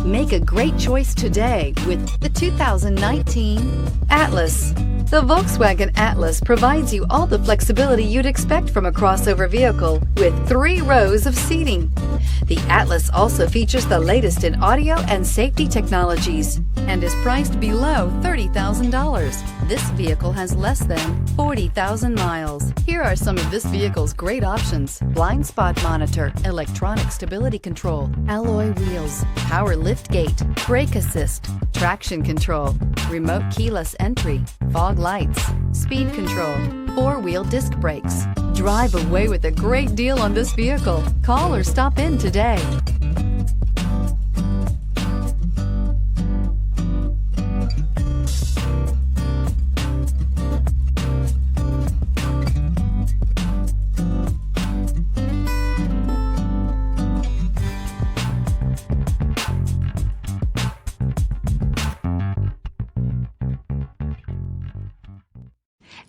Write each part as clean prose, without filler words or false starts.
Make a great choice today with the 2019 Atlas. The Volkswagen Atlas provides you all the flexibility you'd expect from a crossover vehicle with 3 rows of seating. The Atlas also features the latest in audio and safety technologies and is priced below $30,000. This vehicle has less than 40,000 miles. Here are some of this vehicle's great options: blind spot monitor, electronic stability control, alloy wheels, power lift gate, brake assist, traction control, remote keyless entry, fog lights, speed control, 4-wheel disc brakes. Drive away with a great deal on this vehicle. Call or stop in today.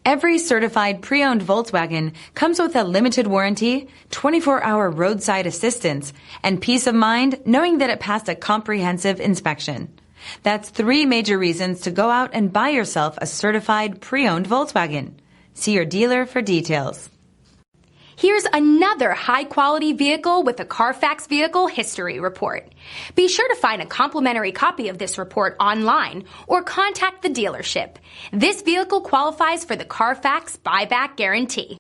Every certified pre-owned Volkswagen comes with a limited warranty, 24-hour roadside assistance, and peace of mind knowing that it passed a comprehensive inspection. That's 3 major reasons to go out and buy yourself a certified pre-owned Volkswagen. See your dealer for details. Here's another high-quality vehicle with a Carfax Vehicle History Report. Be sure to find a complimentary copy of this report online or contact the dealership. This vehicle qualifies for the Carfax Buyback Guarantee.